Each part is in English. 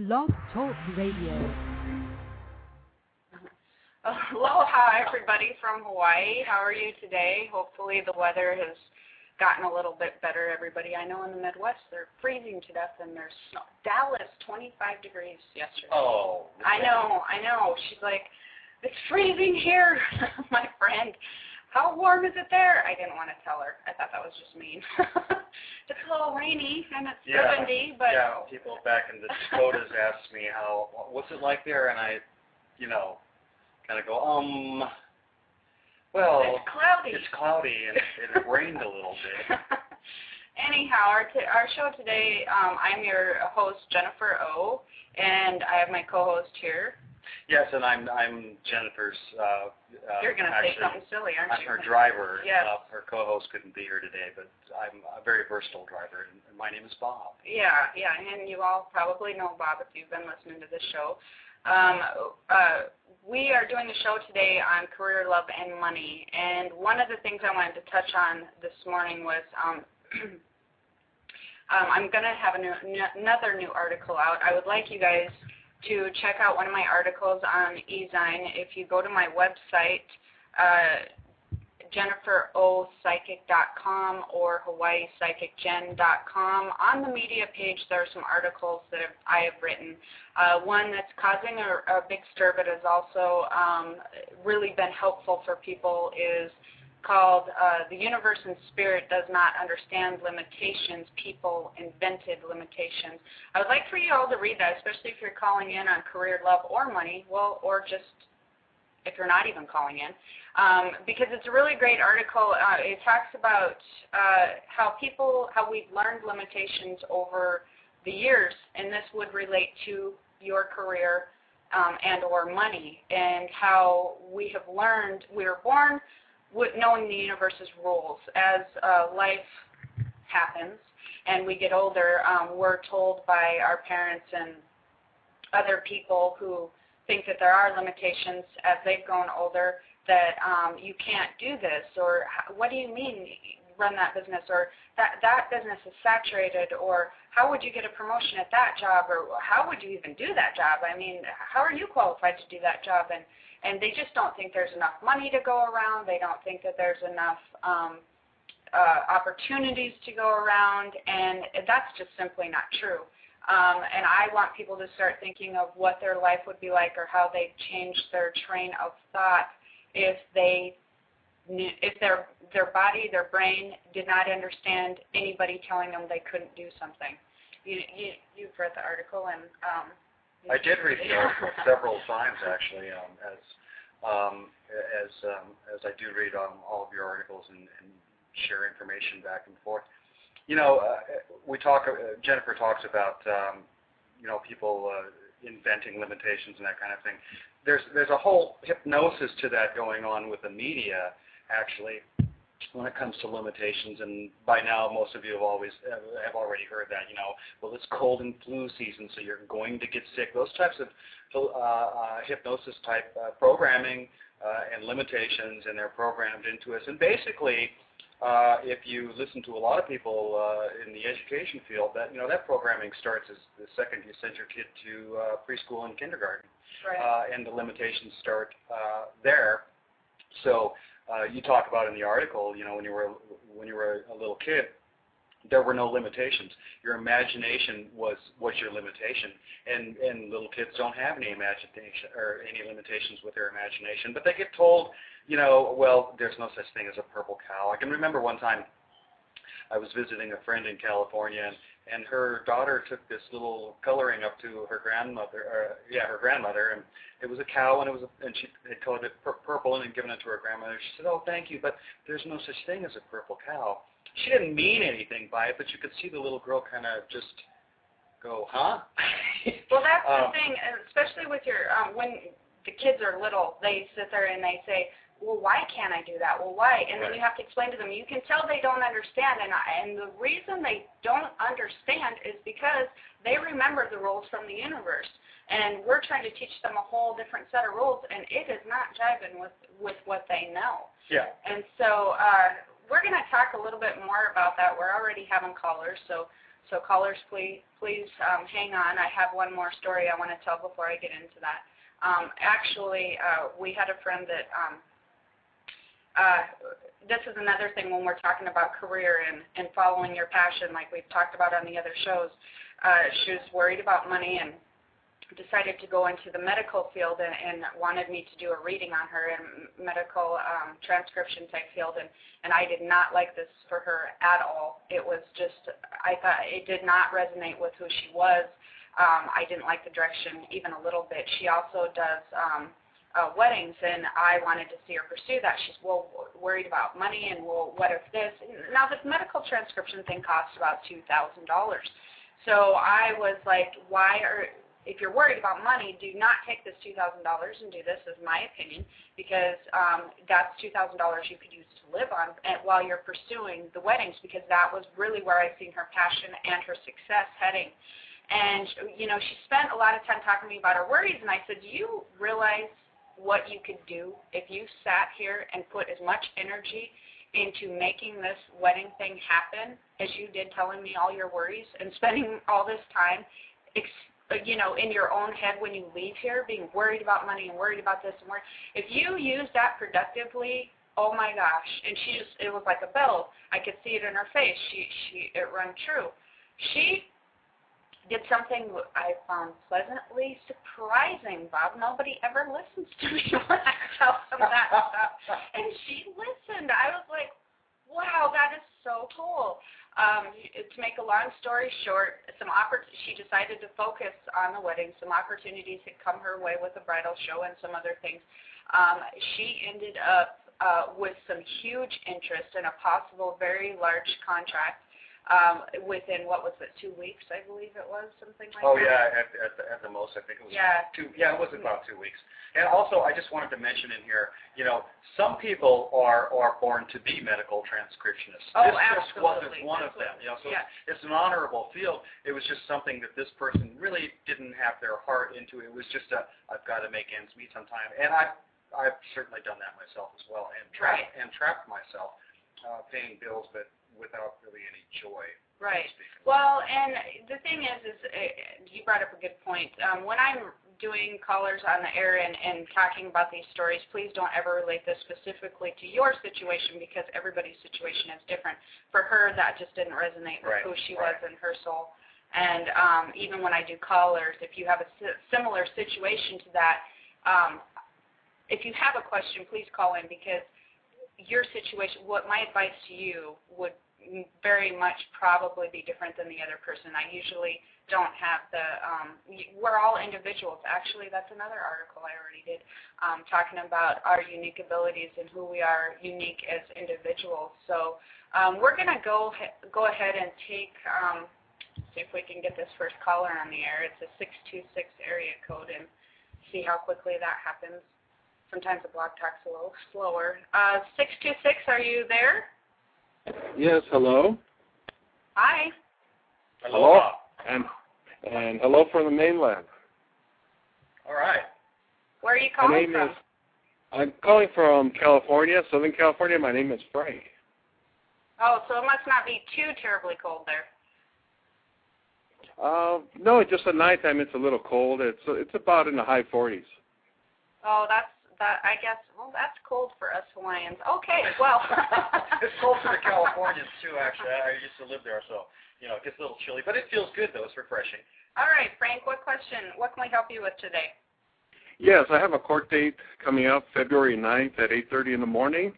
Blog Talk Radio. Aloha, everybody from Hawaii. How are you today? Hopefully the weather has gotten a little bit better, everybody. I know in the Midwest they're freezing to death and there's snow. Dallas, 25 degrees yesterday. Oh. I know. She's like, it's freezing here, my friend. How warm is it there? I didn't want to tell her. I thought that was just mean. It's a little rainy and it's 70, but... Yeah, people back in the Dakotas asked me what's it like there, and I, kind of go, well... It's cloudy. It's cloudy, and it rained a little bit. Anyhow, our show today, I'm your host, Jennifer O., and I have my co-host here. Yes, and I'm Jennifer's. You're going to say something silly, aren't you? I'm her driver. Yes. Her co-host couldn't be here today, but I'm a very versatile driver, and my name is Bob. Yeah, and you all probably know Bob if you've been listening to this show. We are doing the show today on career, love, and money, and one of the things I wanted to touch on this morning was I'm going to have another new article out. I would like you guys to check out one of my articles on eZine. If you go to my website, jenniferopsychic.com or hawaiipsychicjen.com, on the media page there are some articles that I have written. One that's causing a big stir but has also really been helpful for people is called The Universe and Spirit Does Not Understand Limitations, People Invented Limitations. I would like for you all to read that, especially if you're calling in on career, love, or money, or just if you're not even calling in, because it's a really great article. It talks about how we've learned limitations over the years, and this would relate to your career and or money, and how we have learned, we were born with knowing the universe's rules. As life happens and we get older, we're told by our parents and other people who think that there are limitations as they've grown older that you can't do this, or what do you mean run that business, or that business is saturated, or how would you get a promotion at that job, or how would you even do that job? I mean, how are you qualified to do that job? And they just don't think there's enough money to go around. They don't think that there's enough opportunities to go around, and that's just simply not true. And I want people to start thinking of what their life would be like, or how they'd change their train of thought if their body, their brain did not understand anybody telling them they couldn't do something. You've read the article, and I did read the article several times, actually, as I do read all of your articles and share information back and forth. Jennifer talks about people inventing limitations and that kind of thing. There's a whole hypnosis to that going on with the media, actually, when it comes to limitations, and by now most of you have already heard that, well, it's cold and flu season, so you're going to get sick. Those types of hypnosis type programming and limitations, and they're programmed into us. And basically, if you listen to a lot of people in the education field, that programming starts as the second you send your kid to preschool and kindergarten, right. And the limitations start there. So you talk about in the article, when you were a little kid, there were no limitations. Your imagination was your limitation, and little kids don't have any imagination or any limitations with their imagination. But they get told, well, there's no such thing as a purple cow. I can remember one time I was visiting a friend in California, and her daughter took this little coloring up to her grandmother, and it was a cow, and she had colored it purple and given it to her grandmother. She said, "Oh, thank you, but there's no such thing as a purple cow." She didn't mean anything by it, but you could see the little girl kind of just go, huh? Well, that's the thing, especially with your, when the kids are little, they sit there and they say, well, why can't I do that? Well, why? And then you have to explain to them. You can tell they don't understand, and the reason they don't understand is because they remember the rules from the universe, and we're trying to teach them a whole different set of rules, and it is not jiving with what they know. Yeah. And so we're going to talk a little bit more about that. We're already having callers, so So callers, please hang on. I have one more story I want to tell before I get into that. Actually, we had a friend that this is another thing when we're talking about career and following your passion, like we've talked about on the other shows. She was worried about money and decided to go into the medical field and wanted me to do a reading on her in medical transcription type field, and I did not like this for her at all. It was just, I thought it did not resonate with who she was. I didn't like the direction even a little bit. She also does weddings, and I wanted to see her pursue that. She's, well, worried about money, and, well, what if this? Now, this medical transcription thing costs about $2,000. So I was like, if you're worried about money, do not take this $2,000 and do this, is my opinion, because that's $2,000 you could use to live on while you're pursuing the weddings, because that was really where I seen her passion and her success heading. And, she spent a lot of time talking to me about her worries, and I said, do you realize what you could do if you sat here and put as much energy into making this wedding thing happen as you did telling me all your worries and spending all this time in your own head when you leave here, being worried about money and worried about this and worried. If you use that productively, oh my gosh! And it was like a bell. I could see it in her face. It rang true. She did something I found pleasantly surprising, Bob. Nobody ever listens to me when I tell them that stuff, and she listened. I was like, wow, that is so cool. To make a long story short, she decided to focus on the wedding. Some opportunities had come her way with the bridal show and some other things. She ended up with some huge interest in a possible very large contract within, what was it, 2 weeks, I believe it was, something like that. Oh, yeah, at the most, I think it was it was about 2 weeks. And also, I just wanted to mention in here, some people are born to be medical transcriptionists. Oh, this absolutely. Just wasn't one of them. So it's an honorable field. It was just something that this person really didn't have their heart into. It was just I've got to make ends meet sometime. And I've certainly done that myself as well, and trapped myself paying bills, but without really any joy. Right. Well, and the thing is you brought up a good point. When I'm doing callers on the air and talking about these stories, please don't ever relate this specifically to your situation, because everybody's situation is different. For her, that just didn't resonate with who she was in her soul. And even when I do callers, if you have a similar situation to that, if you have a question, please call in, because your situation, what my advice to you would very much probably be different than the other person. I usually don't have we're all individuals. Actually, that's another article I already did, talking about our unique abilities and who we are unique as individuals. So we're going to go ahead and take, see if we can get this first caller on the air. It's a 626 area code, and see how quickly that happens. Sometimes the blog talk's a little slower. 626, are you there? Yes, hello. Hi. Hello. And hello from the mainland. All right. Where are you calling from? I'm calling from California, Southern California. My name is Frank. Oh, so it must not be too terribly cold there. No, just at nighttime it's a little cold. It's about in the high 40s. Oh, I guess, well, that's cold for us Hawaiians. Okay, well. It's cold for the Californians, too, actually. I used to live there, so, it gets a little chilly. But it feels good, though. It's refreshing. All right, Frank, what can we help you with today? Yes, I have a court date coming up February 9th at 8:30 in the morning.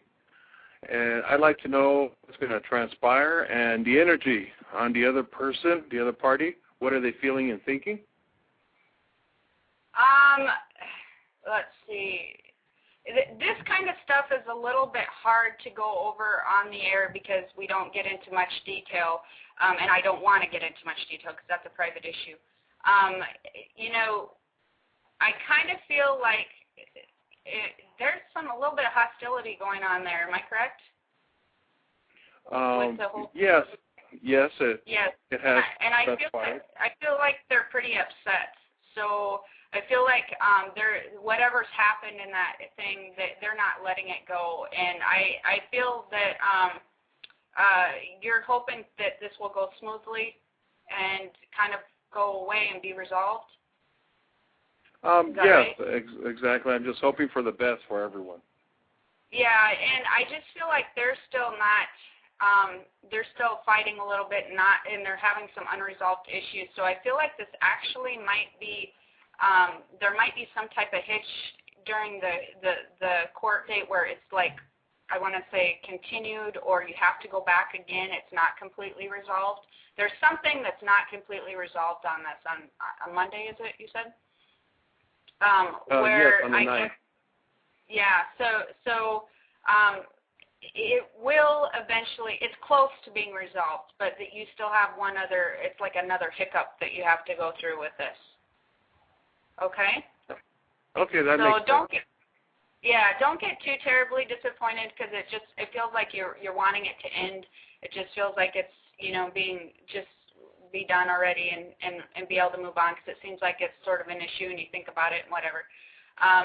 And I'd like to know what's going to transpire and the energy on the other person, the other party. What are they feeling and thinking? Let's see. This kind of stuff is a little bit hard to go over on the air because we don't get into much detail, and I don't want to get into much detail because that's a private issue. I kind of feel like there's a little bit of hostility going on there. Am I correct? Yes. It has. And I feel like they're pretty upset. So I feel like whatever's happened in that thing, that they're not letting it go. And I feel that you're hoping that this will go smoothly. and kind of go away and be resolved? Yes, right? exactly. I'm just hoping for the best for everyone. Yeah, and I just feel like they're still not, they're still fighting a little bit, and they're having some unresolved issues. So I feel like this actually might be, there might be some type of hitch during the court date where it's like, I want to say continued, or you have to go back again. It's not completely resolved. There's something that's not completely resolved on this. On Monday, is it, you said? Yes, on the 9th. Yeah, so it will eventually, it's close to being resolved, but that you still have one other, it's like another hiccup that you have to go through with this. Okay? Okay, that makes sense. Don't get too terribly disappointed, because it feels like you're wanting it to end. It just feels like it's, being just be done already and be able to move on, because it seems like it's sort of an issue and you think about it and whatever.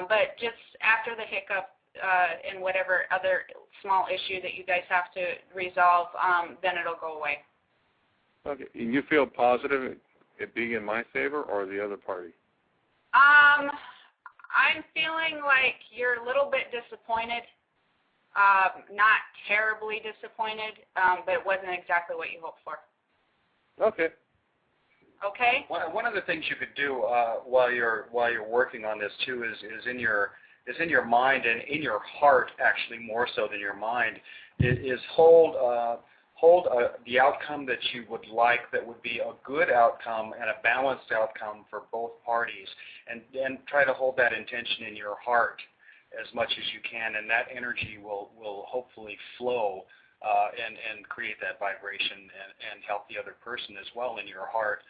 But just after the hiccup and whatever other small issue that you guys have to resolve, then it'll go away. Okay. And you feel positive it being in my favor or the other party? I'm feeling like you're a little bit disappointed. Not terribly disappointed, but it wasn't exactly what you hoped for. Okay. Okay. One of the things you could do while you're working on this too is in your mind and in your heart, actually more so than your mind, is hold the outcome that you would like, that would be a good outcome and a balanced outcome for both parties, and try to hold that intention in your heart as much as you can, and that energy will hopefully flow and create that vibration and help the other person as well in your heart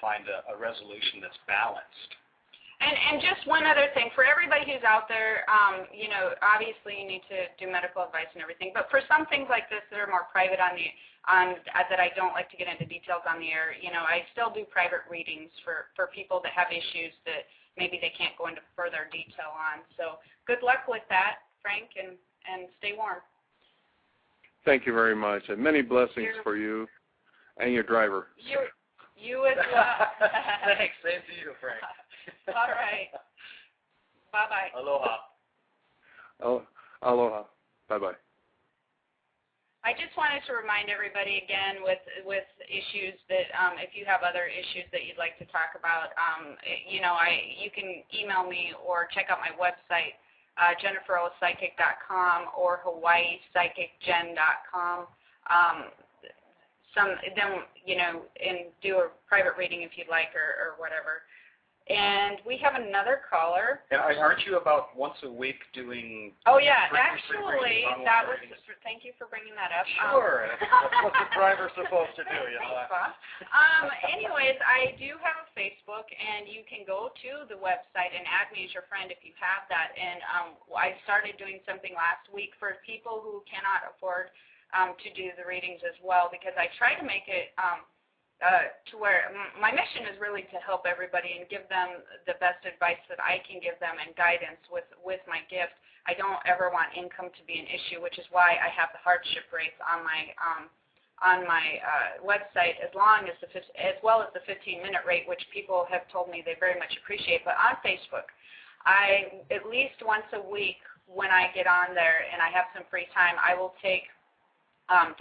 find a resolution that's balanced. And just one other thing, for everybody who's out there, obviously you need to do medical advice and everything, but for some things like this that are more private that I don't like to get into details on the air, I still do private readings for people that have issues that maybe they can't go into further detail on. So good luck with that, Frank, and stay warm. Thank you very much, and many blessings for you and your driver. You as well. Thanks. Same to you, Frank. All right. Bye-bye. Aloha. Oh, aloha. Bye-bye. I just wanted to remind everybody again with issues that if you have other issues that you'd like to talk about, you can email me or check out my website, JenniferOPsychic.com or HawaiiPsychicGen.com. And do a private reading if you'd like or whatever. And we have another caller. And aren't you about once a week doing? Oh yeah, actually, that was. Thank you for bringing that up. Sure, that's what the driver's supposed to do, Anyways, I do have a Facebook, and you can go to the website and add me as your friend if you have that. And I started doing something last week for people who cannot afford to do the readings as well, because I try to make it. To where my mission is really to help everybody and give them the best advice that I can give them and guidance with my gift. I don't ever want income to be an issue, which is why I have the hardship rates on my website, as well as the 15-minute rate, which people have told me they very much appreciate. But on Facebook, I at least once a week when I get on there and I have some free time, I will take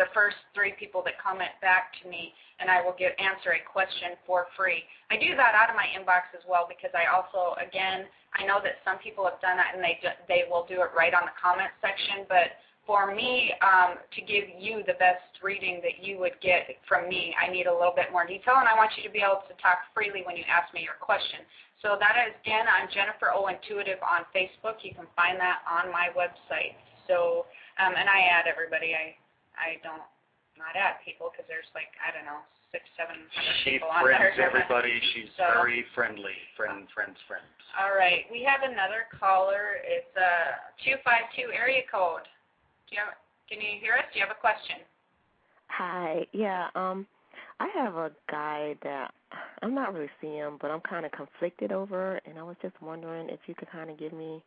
the first 3 people that comment back to me, and I will answer a question for free. I do that out of my inbox as well, because I also, again, I know that some people have done that and they will do it right on the comment section, but for me to give you the best reading that you would get from me, I need a little bit more detail, and I want you to be able to talk freely when you ask me your question. So that is, again, I'm Jennifer O. Intuitive on Facebook. You can find that on my website. So, and I add everybody. I don't not add people because there's like, I don't know, 600-700 people on there. She friends everybody. She's very friendly. Friends. All right. We have another caller. It's 252 area code. Can you hear us? Do you have a question? Hi. Yeah. I have a guy that I'm not really seeing, but I'm kind of conflicted over, and I was just wondering if you could kind of give me,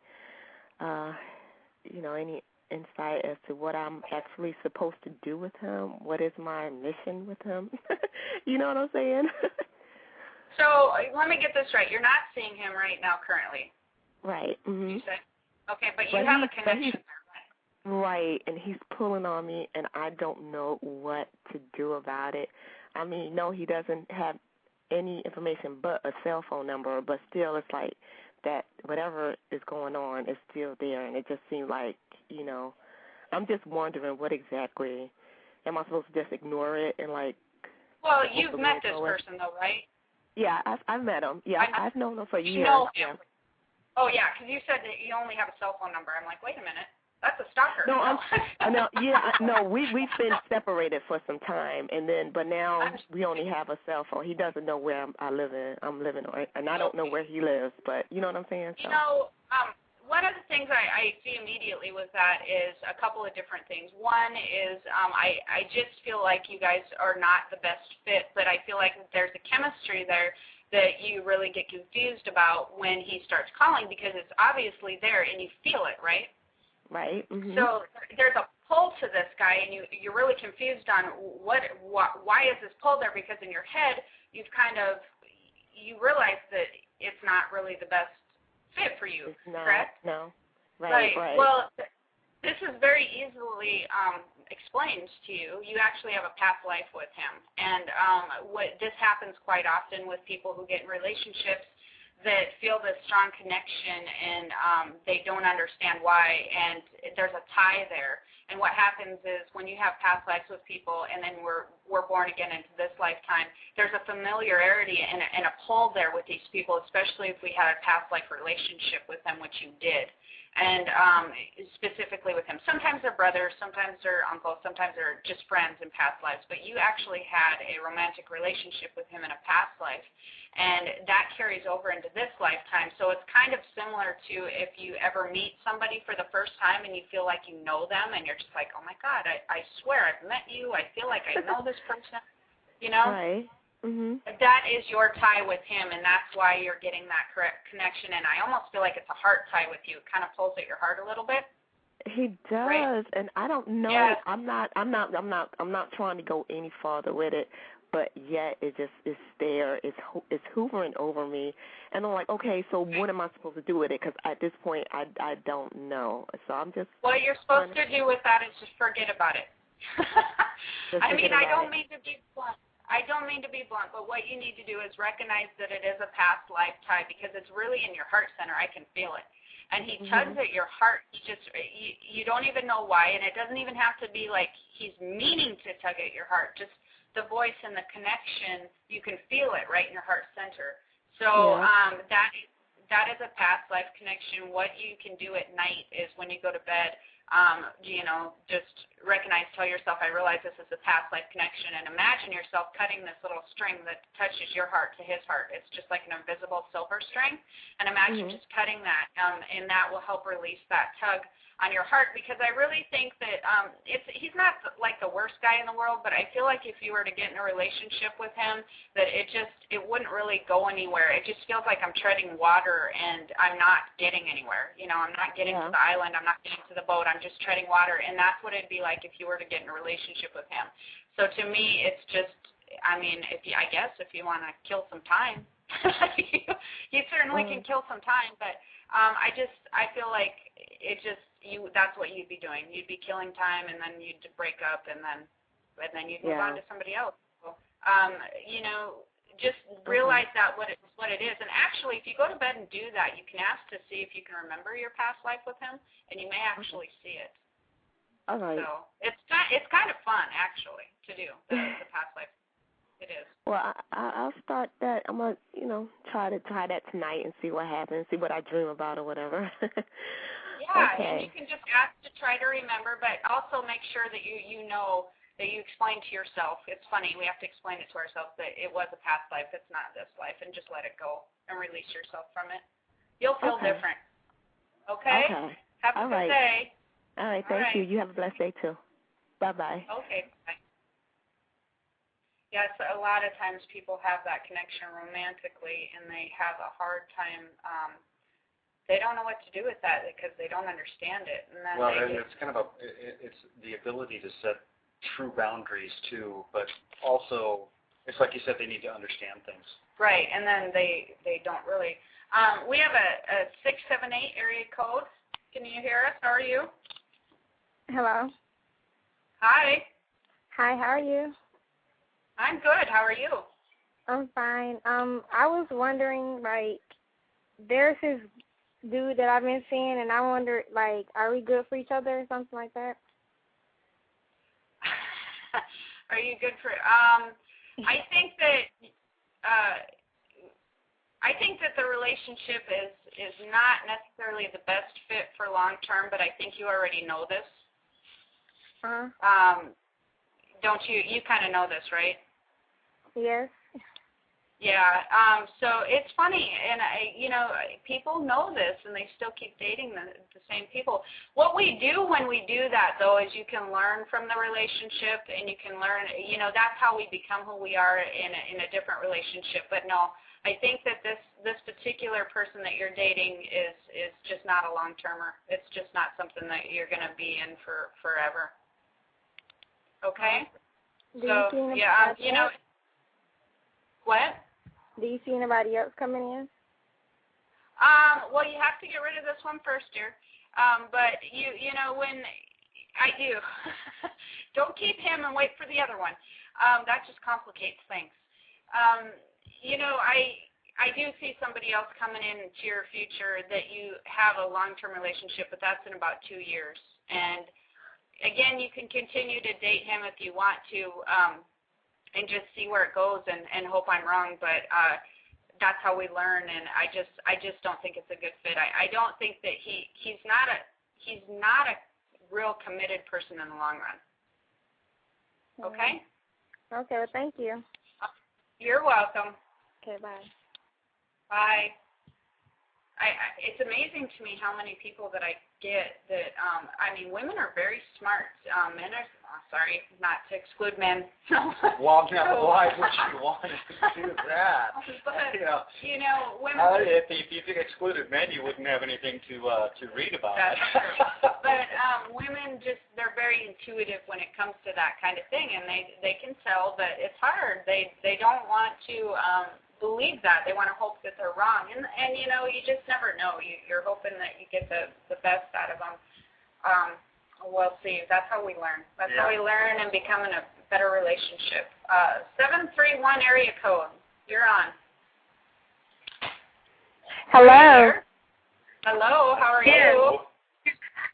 any insight as to what I'm actually supposed to do with him. What is my mission with him? You know what I'm saying? So let me get this right. You're not seeing him right now currently. Right. Mm-hmm. You said? Okay, but you have a connection there, right? Right, and he's pulling on me, and I don't know what to do about it. I mean, no, he doesn't have any information but a cell phone number, but still it's like that whatever is going on is still there, and it just seems like, you know, I'm just wondering what exactly, am I supposed to just ignore it and like... Well, you've met this person though, right? Yeah, I've met him. Yeah, I've known him for years. You know him. Yeah. Oh, yeah, because you said that you only have a cell phone number. I'm like, wait a minute. That's a stalker. No, we've been separated for some time, but now we only have a cell phone. He doesn't know where I'm living, and I don't know where he lives, but you know what I'm saying? So. You know, one of the things I see immediately with that is a couple of different things. One is I just feel like you guys are not the best fit, but I feel like there's a chemistry there that you really get confused about when he starts calling because it's obviously there and you feel it, right? Right. Mm-hmm. So there's a pull to this guy, and you're really confused on why is this pull there? Because in your head, you realize that it's not really the best fit for you. It's not, correct? No. Right. Well, this is very easily explained to you. You actually have a past life with him, and this happens quite often with people who get in relationships that feel this strong connection and they don't understand why, and there's a tie there. And what happens is when you have past lives with people and then we're born again into this lifetime, there's a familiarity and a pull there with these people, especially if we had a past life relationship with them, which you did. And specifically with him. Sometimes they're brothers, sometimes they're uncles, sometimes they're just friends in past lives, but you actually had a romantic relationship with him in a past life, and that carries over into this lifetime. So it's kind of similar to if you ever meet somebody for the first time and you feel like you know them, and you're just like, oh my God, I swear I've met you, I feel like I know this person, you know? Right. Mm-hmm. That is your tie with him, and that's why you're getting that correct connection. And I almost feel like it's a heart tie with you. It kind of pulls at your heart a little bit. He does, right? And I don't know. Yes. I'm not trying to go any farther with it, but yet it's there. It's hoovering over me, and I'm like, okay, so what am I supposed to do with it? Because at this point, I don't know. So I'm just. What you're supposed to do with that is just forget about it. I mean, I don't mean to be blunt. But what you need to do is recognize that it is a past life tie because it's really in your heart center. I can feel it. And he tugs at your heart. You don't even know why, and it doesn't even have to be like he's meaning to tug at your heart. Just the voice and the connection, you can feel it right in your heart center. So that is a past life connection. What you can do at night is when you go to bed, just recognize, tell yourself, I realize this is a past life connection, and imagine yourself cutting this little string that touches your heart to his heart. It's just like an invisible silver string, and imagine just cutting that, and that will help release that tug on your heart, because I really think that he's not like the worst guy in the world, but I feel like if you were to get in a relationship with him, that it wouldn't really go anywhere. It just feels like I'm treading water and I'm not getting anywhere. You know, I'm not getting to the island, I'm not getting to the boat, I'm just treading water, and that's what it'd be like if you were to get in a relationship with him. So to me, it's just, I mean, if you want to kill some time, you certainly can kill some time, but I feel like that's what you'd be doing. You'd be killing time, and then you'd break up, and then you'd move on to somebody else. So, just realize that what it is. And actually, if you go to bed and do that, you can ask to see if you can remember your past life with him, and you may actually see it. All right. So it's kind of fun actually to do the past life. It is. Well, I'll start that. I'm gonna, try that tonight and see what happens, see what I dream about or whatever. Yeah, okay. And you can just ask to try to remember, but also make sure that you know that you explain to yourself. It's funny, we have to explain it to ourselves that it was a past life, it's not this life, and just let it go and release yourself from it. You'll feel different. Okay? Have a good day. All right, thank you. You have a blessed day too. Bye-bye. Okay, bye. Yes, a lot of times people have that connection romantically, and they have a hard time they don't know what to do with that because they don't understand it. And then well, it's kind of it's the ability to set true boundaries too, but also it's like you said, they need to understand things. Right, and then they don't really. We have a 678 area code. Can you hear us? How are you? Hello. Hi. Hi, how are you? I'm good. How are you? I'm fine. I was wondering, like, there's this dude that I've been seeing, and I wonder, like, are we good for each other or something like that? Are you good for? I think that the relationship is not necessarily the best fit for long term, but I think you already know this. Don't you? You kind of know this, right? Yes. Yeah. So it's funny, and people know this, and they still keep dating the same people. What we do when we do that, though, is you can learn from the relationship, and you can learn. That's how we become who we are in a different relationship. But no, I think that this particular person that you're dating is just not a long termer. It's just not something that you're going to be in for forever. Okay. So yeah, What? Do you see anybody else coming in? Well, you have to get rid of this one first, dear. But when I do, don't keep him and wait for the other one. That just complicates things. I do see somebody else coming into your future that you have a long-term relationship, but that's in about 2 years. And again, you can continue to date him if you want to. And just see where it goes and hope I'm wrong, but that's how we learn, and I just don't think it's a good fit. I don't think that he's not a real committed person in the long run. Okay? Okay, well, thank you. You're welcome. Okay, bye. Bye. It's amazing to me how many people that I get that, women are very smart. Men are, sorry, not to exclude men. Well, why would you want to do that? But, women... if you excluded men, you wouldn't have anything to read about. That's true. But women they're very intuitive when it comes to that kind of thing, and they can tell that it's hard. They don't want to... believe that. They want to hope that they're wrong. And you just never know. You're hoping that you get the best out of them. We'll see. That's how we learn. That's how we learn and become in a better relationship. 731 area code. You're on. Hello. Hello. How are you?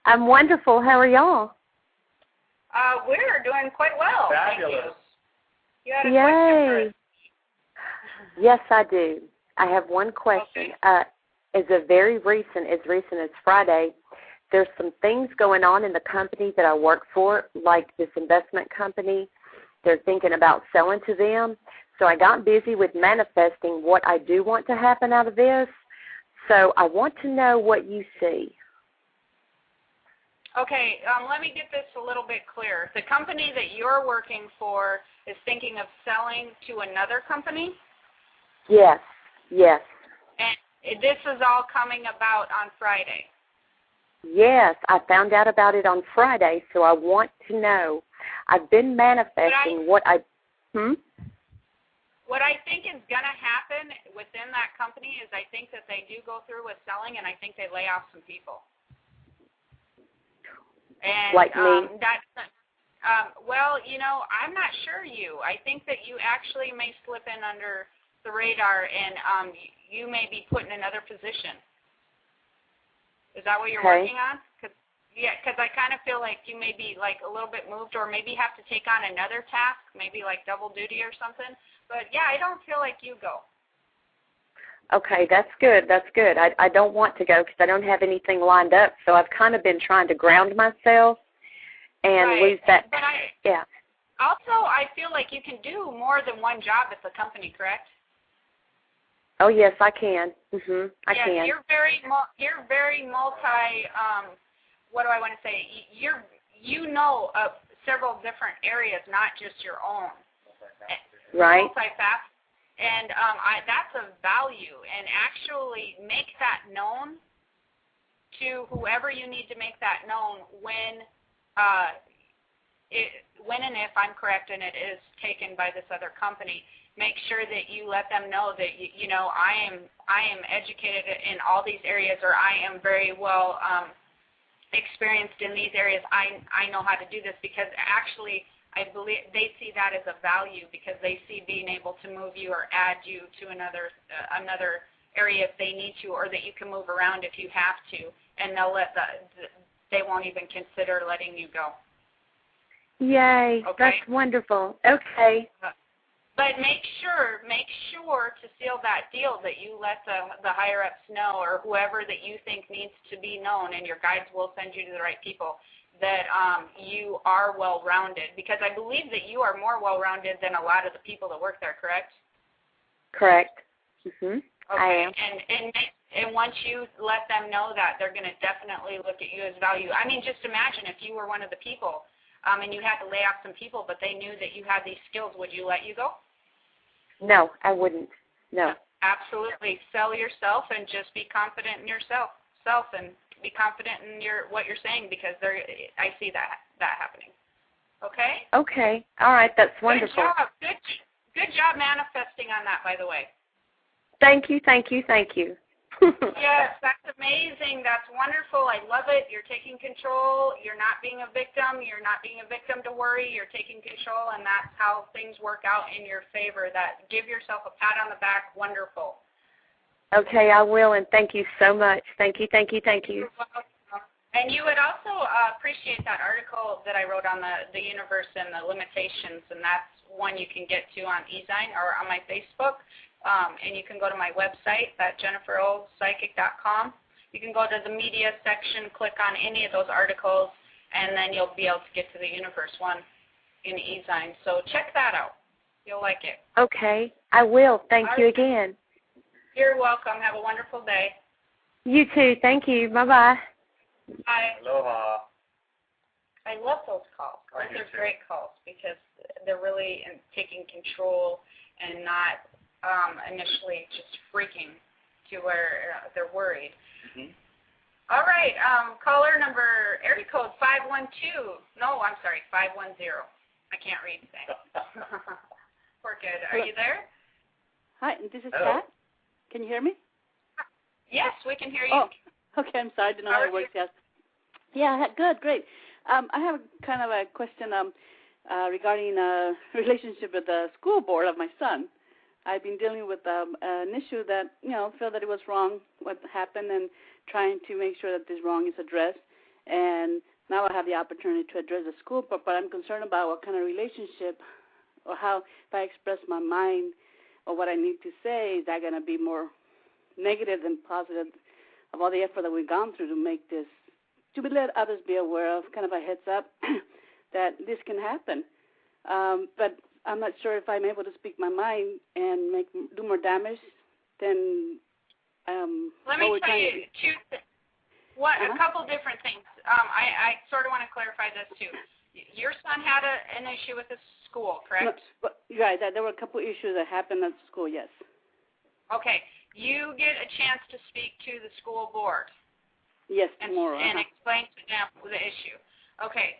I'm wonderful. How are y'all? We're doing quite well. Fabulous. Thank you. You had a question for us. Yes, I do. I have one question. Okay. As recent as Friday, there's some things going on in the company that I work for, like this investment company. They're thinking about selling to them. So I got busy with manifesting what I do want to happen out of this. So I want to know what you see. Okay, let me get this a little bit clearer. The company that you're working for is thinking of selling to another company? Yes. And this is all coming about on Friday? Yes, I found out about it on Friday, so I want to know. I've been manifesting what I think is going to happen within that company is I think that they do go through with selling, and I think they lay off some people. And like me? I'm not sure you. I think that you actually may slip in under the radar, and you may be put in another position. Is that what you're working on? Because I kind of feel like you may be like a little bit moved, or maybe have to take on another task, maybe like double duty or something. But yeah, I don't feel like you go. Okay, that's good. I don't want to go because I don't have anything lined up, so I've kind of been trying to ground myself and lose that. But also, I feel like you can do more than one job at the company, correct? Oh yes, I can. I can. You're very multi. What do I want to say? Of several different areas, not just your own. Right. Multifaceted, and that's a value. And actually, make that known to whoever you need to make that known when and if I'm correct and it is taken by this other company, make sure that you let them know that I am educated in all these areas, or I am very well experienced in these areas. I know how to do this, because actually I believe they see that as a value, because they see being able to move you or add you to another area if they need to, or that you can move around if you have to, and they won't even consider letting you go. Yay, okay? That's wonderful. Okay. But make sure to seal that deal that you let the higher-ups know, or whoever that you think needs to be known, and your guides will send you to the right people, that you are well-rounded. Because I believe that you are more well-rounded than a lot of the people that work there, correct? Correct. Mm-hmm. Okay. I am. And once you let them know that, they're going to definitely look at you as value. I mean, just imagine if you were one of the people and you had to lay off some people, but they knew that you had these skills, would you let you go? No, I wouldn't. No. Absolutely. Sell yourself and just be confident in yourself and be confident in what you're saying, because I see that happening. Okay? Okay. All right. That's wonderful. Good job manifesting on that, by the way. Thank you. Thank you. Thank you. Yes, that's amazing. That's wonderful. I love it. You're taking control. You're not being a victim. You're not being a victim to worry. You're taking control, and that's how things work out in your favor. That give yourself a pat on the back. Wonderful. Okay, I will, and thank you so much. Thank you, thank you, thank you. You're welcome. And you would also appreciate that article that I wrote on the universe and the limitations, and that's one you can get to on eZine or on my Facebook. And you can go to my website, at jenniferolpsychic.com. You can go to the media section, click on any of those articles, and then you'll be able to get to the universe one in eZine. So check that out. You'll like it. Okay, I will. Thank you again. You're welcome. Have a wonderful day. You too. Thank you. Bye-bye. Bye. Aloha. I love those calls. Those are great calls, because they're really taking control and not initially just freaking to where they're worried. Mm-hmm. All right, caller number, area code 512. No, I'm sorry, 510. I can't read today. We're good. Are you there? Hi, this is Hello. Pat. Can you hear me? Yes, we can hear you. Oh, okay. I'm sorry. I didn't know how it works. Yes. Yeah, good, great. I have kind of a question regarding a relationship with the school board of my son. I've been dealing with an issue that, feel that it was wrong, what happened, and trying to make sure that this wrong is addressed. And now I have the opportunity to address the school board, but I'm concerned about what kind of relationship, or how, if I express my mind or what I need to say, is that going to be more negative than positive of all the effort that we've gone through to make this, to let others be aware of, kind of a heads up that this can happen. But I'm not sure if I'm able to speak my mind and do more damage than Let me tell you a couple different things. I sort of want to clarify this too. Your son had an issue with the school, correct? No, right. There were a couple issues that happened at school, yes. Okay. You get a chance to speak to the school board. Yes, tomorrow. And explain to them the issue. Okay.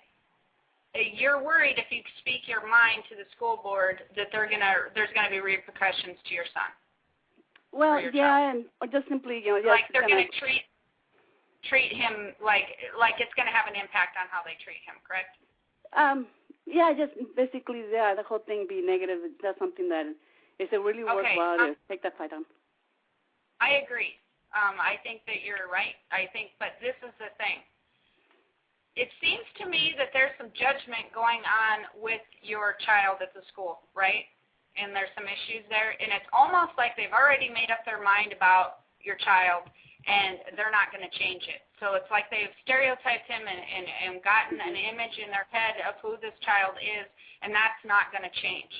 You're worried if you speak your mind to the school board that there's gonna be repercussions to your son. Well, yeah, or just simply, like they're gonna treat him like it's gonna have an impact on how they treat him, correct? Yeah, just basically, the whole thing be negative. That's something that is really worthwhile to take that fight on. I agree. I think that you're right. But this is the thing. It seems to me that there's some judgment going on with your child at the school, right? And there's some issues there. And it's almost like they've already made up their mind about your child, and they're not going to change it. So it's like they've stereotyped him and gotten an image in their head of who this child is, and that's not going to change.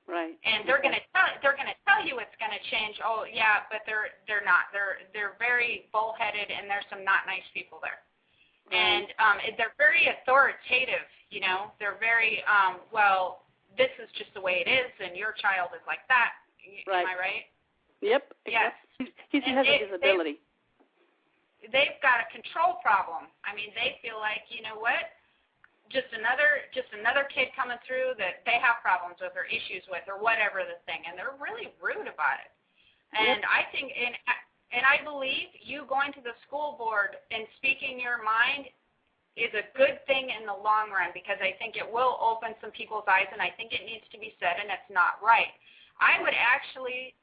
Right. And they're going to tell you it's going to change. Oh yeah, but they're not. They're very bullheaded, and there's some not nice people there. And they're very authoritative, They're very, well, this is just the way it is, and your child is like that. Right. Am I right? Yep. Yes. He has a disability. they've got a control problem. I mean, they feel like, you know what, just another kid coming through that they have problems with or issues with or whatever the thing, and they're really rude about it. And I think, and I believe you going to the school board and speaking your mind is a good thing in the long run, because I think it will open some people's eyes, and I think it needs to be said, and it's not right. I would actually,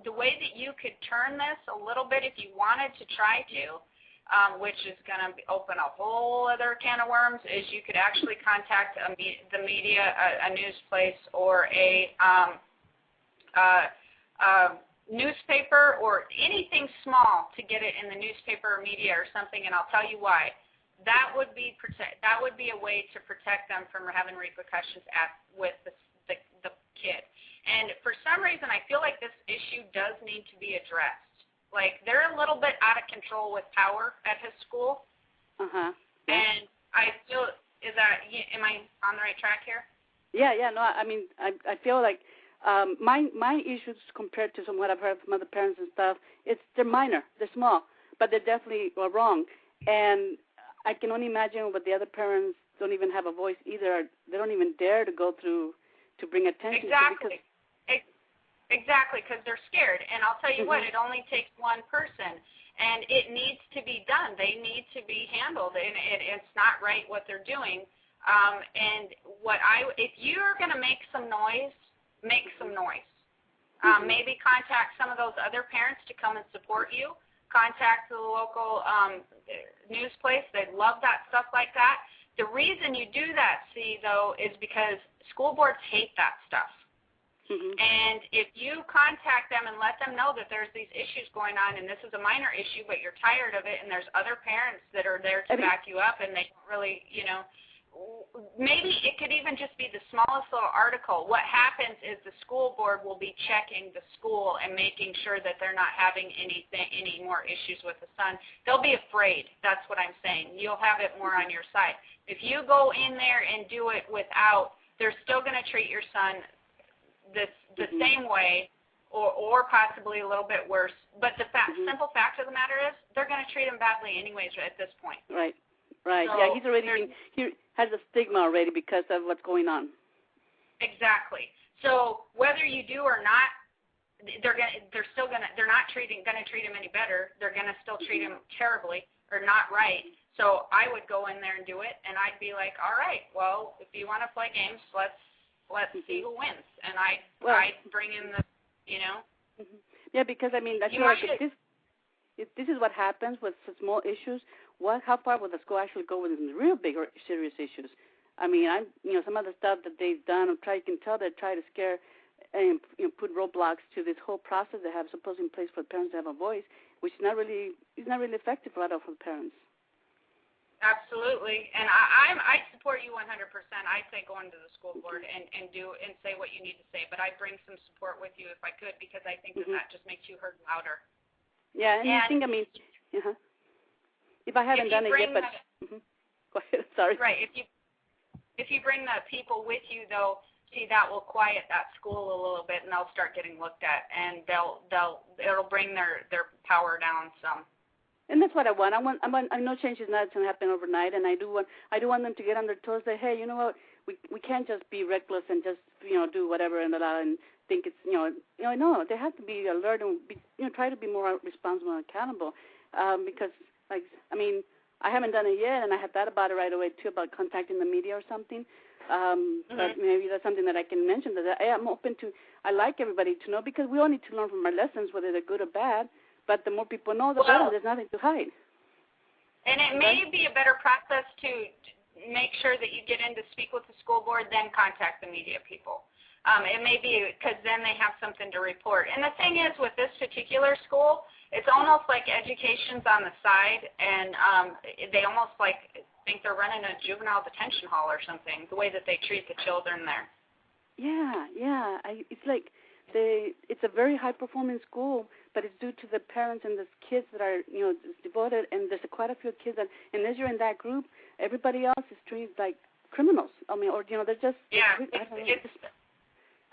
the way that you could turn this a little bit if you wanted to try to, which is going to open a whole other can of worms, is you could actually contact the media, a news place, or a newspaper, or anything small to get it in the newspaper or media or something, and I'll tell you why. That would be a way to protect them from having repercussions with the kid. And for some reason, I feel like this issue does need to be addressed. Like, they're a little bit out of control with power at his school. And I feel, am I on the right track here? Yeah. No, I mean, I feel like my issues compared to what I've heard from other parents and stuff, they're minor, they're small, but they're definitely wrong. And I can only imagine what the other parents don't even have a voice either. They don't even dare to go through to bring attention to. Exactly, because they're scared. And I'll tell you what, it only takes one person, and it needs to be done. They need to be handled, and it's not right what they're doing. And if you're going to make some noise, make some noise. Maybe contact some of those other parents to come and support you. Contact the local news place. They'd love that stuff like that. The reason you do that, though, is because school boards hate that stuff. And if you contact them and let them know that there's these issues going on, and this is a minor issue, but you're tired of it, and there's other parents that are there to back you up, and they don't really, maybe it could even just be the smallest little article. What happens is the school board will be checking the school and making sure that they're not having any more issues with the son. They'll be afraid. That's what I'm saying. You'll have it more on your side. If you go in there and do it without, they're still going to treat your son the same way, or possibly a little bit worse. But the simple fact of the matter is, they're going to treat him badly anyways at this point. Right. So, yeah, he has a stigma already because of what's going on. Exactly. So whether you do or not, they're not going to treat him any better. They're going to still treat him terribly or not right. So I would go in there and do it, and I'd be like, all right, well, if you want to play games, let's see who wins. And I'd bring in the, Yeah, because, I mean, I feel like if this is what happens with small issues, how far would the school actually go with real big or serious issues? I mean, some of the stuff that they've done, you can tell they try to scare and put roadblocks to this whole process they have supposed in place for parents to have a voice, which is not really effective for a lot of parents. Absolutely, and I support you 100%. I say go into the school board and say what you need to say, but I'd bring some support with you if I could, because I think that just makes you heard louder. Yeah, and I think, if I haven't done it yet, but go ahead. Sorry. Right. If you bring the people with you, though, see, that will quiet that school a little bit, and they'll start getting looked at, and it'll bring their power down some. And that's what I want. I know change is not going to happen overnight, and I do want them to get on their toes. Say, hey, you know what? We can't just be reckless and just do whatever and think it's no. They have to be alert and try to be more responsible and accountable. Because I haven't done it yet, and I had thought about it right away too, about contacting the media or something. But maybe that's something that I can mention. That I'm open to. I like everybody to know, because we all need to learn from our lessons, whether they're good or bad. But the more people know, the better. There's nothing to hide. And it may be a better process to make sure that you get in to speak with the school board, then contact the media people. It may be because then they have something to report. And the thing is, with this particular school, it's almost like education's on the side, and they almost think they're running a juvenile detention hall or something, the way that they treat the children there. Yeah. It's like it's a very high-performing school, but it's due to the parents and the kids that are, devoted, and there's quite a few kids that, unless you're in that group, everybody else is treated like criminals. I mean, or, they're just... Yeah,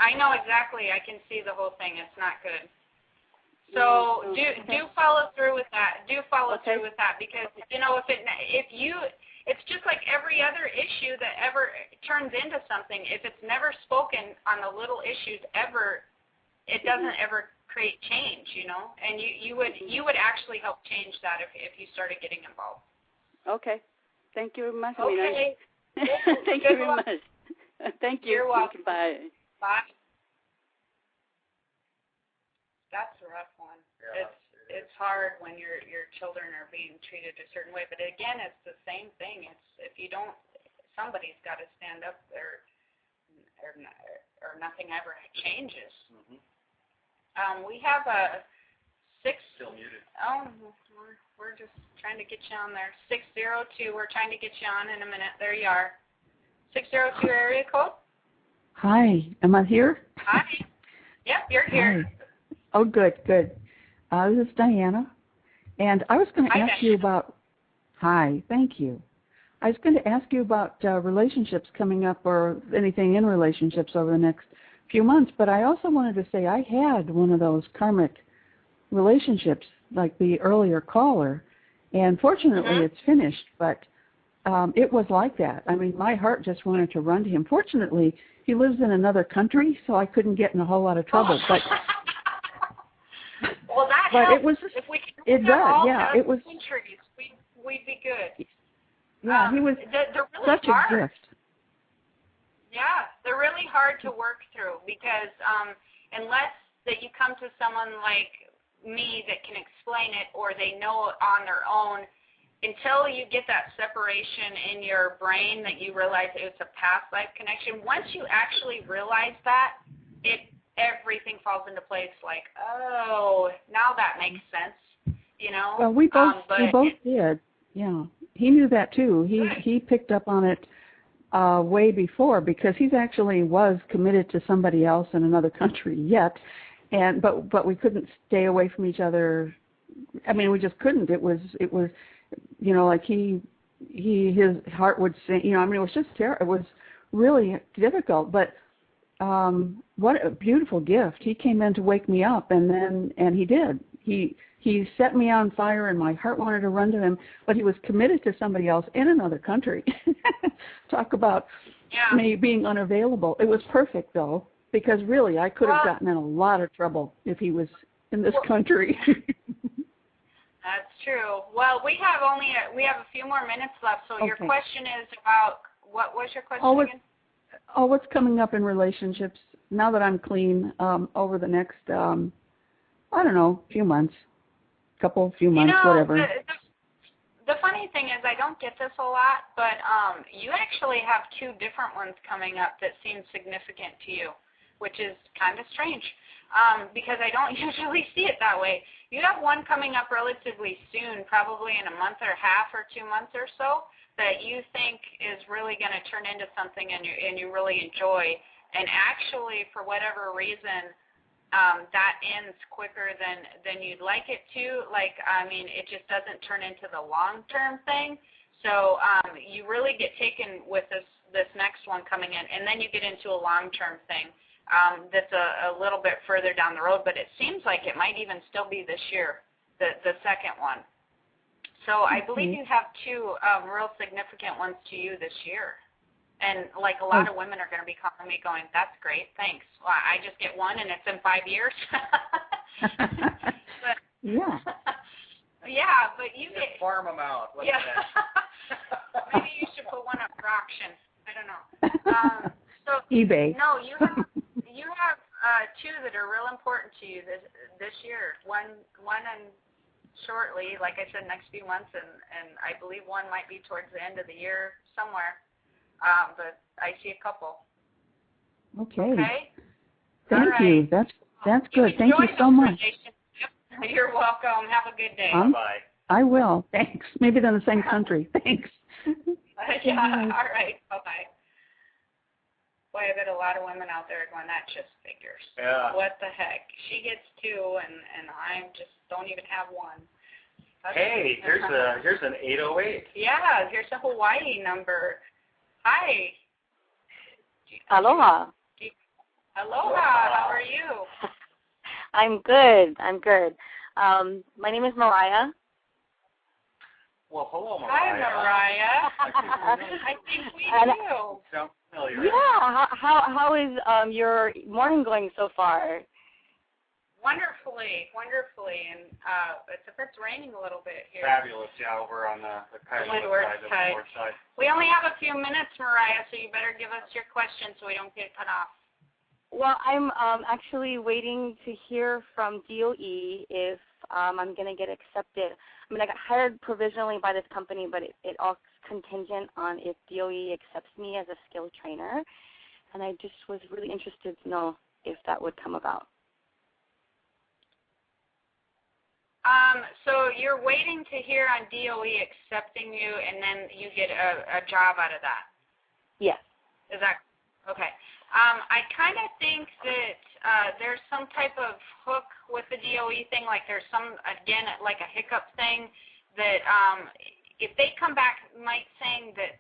I know exactly. I can see the whole thing. It's not good. So do follow through with that. Do follow Okay. through with that, because it's just like every other issue that ever turns into something. If it's never spoken on the little issues ever, it doesn't ever create change, And you would actually help change that if you started getting involved. Okay. Thank you very much. Okay. Thank you very much. Thank you. You're welcome. Bye. Bye. That's a rough one. Yeah, It's hard when your children are being treated a certain way, but again, it's the same thing. It's if you don't, somebody's got to stand up there, or nothing ever changes. Mm-hmm. We have a 6. Still muted. Oh, we're just trying to get you on there. 602. We're trying to get you on in a minute. There you are. 602 area code. Hi, am I here? Hi. Yep, you're here. Hi. Oh, good. This is Diana, and I was going to ask you about. Hi, thank you. I was going to ask you about relationships coming up, or anything in relationships over the next few months. But I also wanted to say I had one of those karmic relationships, like the earlier caller, and fortunately it's finished. But it was like that. I mean, my heart just wanted to run to him. Fortunately, he lives in another country, so I couldn't get in a whole lot of trouble. But well, that but helps. it was. If we could it does. Yeah, it was. Countries, we'd be good. Yeah, he was they're really such hard. a gift. Yeah, they're really hard to work through, because unless that you come to someone like me that can explain it, or they know it on their own, until you get that separation in your brain that you realize it's a past life connection. Once you actually realize that, everything falls into place. Like, oh, now that makes sense. Well, we both did. Yeah, he knew that too. He picked up on it way before, because he's actually was committed to somebody else in another country yet, but we couldn't stay away from each other. I mean, we just couldn't. It was like his heart would sing. I mean, it was just terrible. It was really difficult, but what a beautiful gift. He came in to wake me up, and he did. He set me on fire, and my heart wanted to run to him, but he was committed to somebody else in another country. Talk about me being unavailable. It was perfect, though, because really I could have gotten in a lot of trouble if he was in this country. That's true. Well, we have a few more minutes left, so your question is about, what was your question again? What's coming up in relationships now that I'm clean over the next, few months. Few months, whatever. The funny thing is, I don't get this a lot, but you actually have 2 different ones coming up that seem significant to you, which is kind of strange, because I don't usually see it that way. You have one coming up relatively soon, probably in a month or half or 2 months or so, that you think is really going to turn into something and you really enjoy. And actually, for whatever reason, that ends quicker than you'd like it to. Like, I mean, it just doesn't turn into the long-term thing. So you really get taken with this next one coming in, and then you get into a long-term thing that's a little bit further down the road, but it seems like it might even still be this year, the second one. So I believe you have 2 real significant ones to you this year. And, like, a lot of women are going to be calling me going, that's great, thanks. Well, I just get one, and it's in 5 years. But, yeah. Yeah, but you get... Farm them out. Yeah. Maybe you should put one up for auction. I don't know. So eBay. No, you have 2 that are real important to you this year. One in shortly, like I said, next few months, and I believe one might be towards the end of the year somewhere. But I see a couple. Okay. Thank you. That's good. Thank you so much. You're welcome. Have a good day. Bye. I will. Thanks. Maybe they're in the same country. Thanks. Yeah. All right. Bye-bye. Boy, I bet a lot of women out there are going, that just figures. Yeah. What the heck? She gets 2, and I just don't even have 1. Hey, here's an 808. Yeah, here's a Hawaii number. Hi. Aloha. Aloha. How are you? I'm good. My name is Mariah. Well, hello, Mariah. Hi, Mariah. I think we do. Sound familiar? Yeah. How is your morning going so far? Wonderfully, and it's raining a little bit here. Fabulous, yeah, over on the Windward side. We only have a few minutes, Mariah, so you better give us your question so we don't get cut off. Well, I'm actually waiting to hear from DOE if I'm going to get accepted. I mean, I got hired provisionally by this company, but it all contingent on if DOE accepts me as a skilled trainer. And I just was really interested to know if that would come about. So you're waiting to hear on DOE accepting you, and then you get a job out of that? Yes. Is that okay? I kind of think that there's some type of hook with the DOE thing, like there's some, again, like a hiccup thing that if they come back might saying that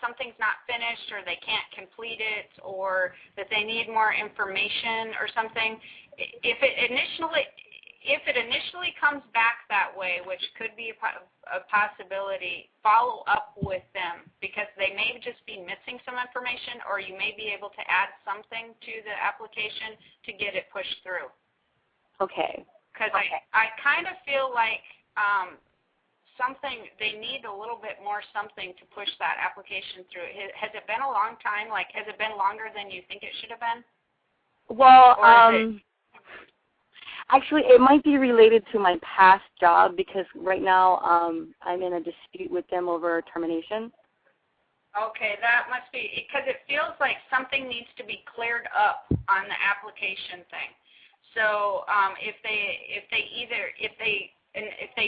something's not finished or they can't complete it or that they need more information or something, if it initially comes back that way, which could be a possibility, follow up with them because they may just be missing some information or you may be able to add something to the application to get it pushed through. Okay. Because I kind of feel like they need a little bit more something to push that application through. Has it been a long time? Like, has it been longer than you think it should have been? Well, actually, it might be related to my past job because right now I'm in a dispute with them over termination. Okay, that must be because it feels like something needs to be cleared up on the application thing. So if they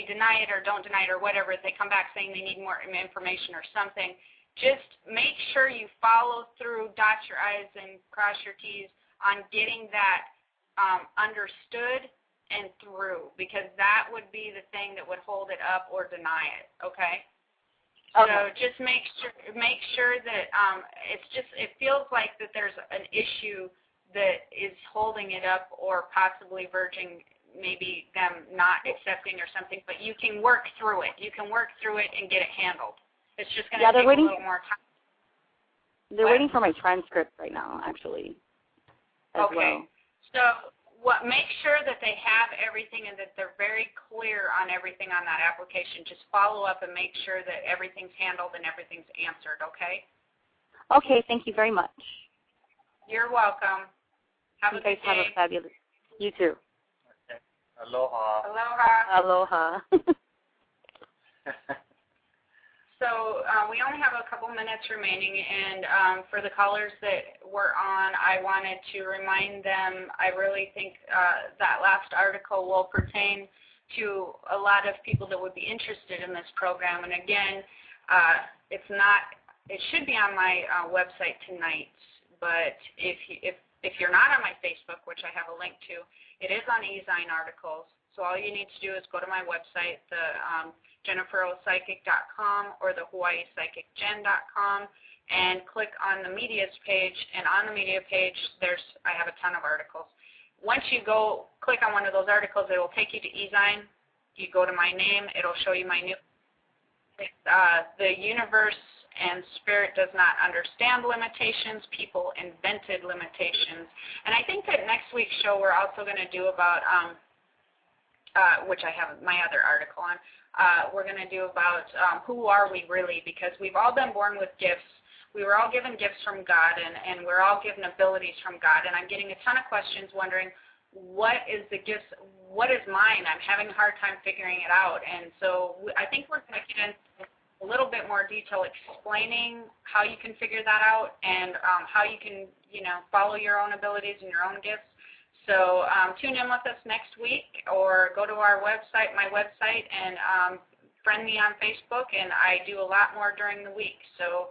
deny it or don't deny it or whatever, if they come back saying they need more information or something, just make sure you follow through, dot your I's and cross your T's on getting that understood and through, because that would be the thing that would hold it up or deny it. Okay. So just make sure that it feels like that there's an issue that is holding it up or possibly verging maybe them not accepting or something, but you can work through it. You can work through it and get it handled. It's just going to take a little more time. They're waiting for my transcript right now, actually. Okay. So make sure that they have everything and that they're very clear on everything on that application. Just follow up and make sure that everything's handled and everything's answered, okay? Okay, thank you very much. You're welcome. Have a good day. Have a fabulous. You too. Okay. Aloha. Aloha. Aloha. So we only have a couple minutes remaining, and for the callers that were on, I wanted to remind them, I really think that last article will pertain to a lot of people that would be interested in this program. And again, it should be on my website tonight, but if you're not on my Facebook, which I have a link to, it is on eZine Articles. So all you need to do is go to my website, the JenniferOPsychic.com or the HawaiiPsychicGen.com, and click on the medias page. And on the media page, I have a ton of articles. Once you go click on one of those articles, it will take you to eZine. You go to my name, it'll show you my new. The universe and spirit does not understand limitations. People invented limitations. And I think that next week's show we're also going to do about which I have my other article on, we're going to do about who are we really, because we've all been born with gifts. We were all given gifts from God, and we're all given abilities from God. And I'm getting a ton of questions wondering, what is the gifts, what is mine? I'm having a hard time figuring it out. And so I think we're going to get into a little bit more detail explaining how you can figure that out and how you can, follow your own abilities and your own gifts. So tune in with us next week or go to our website, my website, and friend me on Facebook, and I do a lot more during the week. So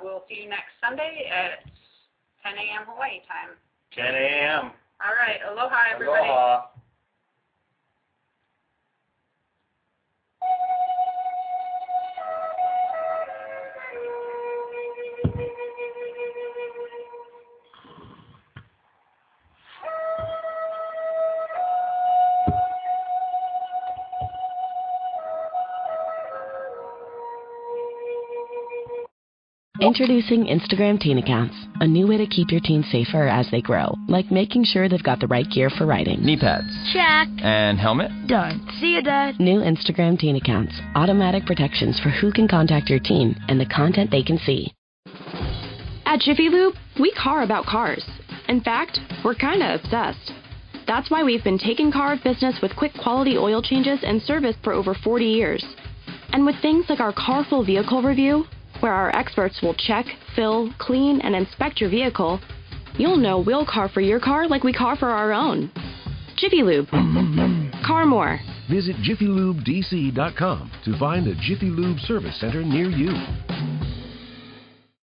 we'll see you next Sunday at 10 a.m. Hawaii time. 10 a.m. All right. Aloha, everybody. Aloha. Introducing Instagram Teen Accounts, a new way to keep your teens safer as they grow, like making sure they've got the right gear for riding. Knee pads. Check. And helmet? Done. See you, Dad. New Instagram Teen Accounts, automatic protections for who can contact your teen and the content they can see. At Jiffy Lube, we care about cars. In fact, we're kinda obsessed. That's why we've been taking care of business with quick quality oil changes and service for over 40 years. And with things like our Carful Vehicle Review, where our experts will check, fill, clean, and inspect your vehicle, you'll know we'll car for your car like we car for our own. Jiffy Lube. Car more. Visit JiffyLubeDC.com to find a Jiffy Lube service center near you.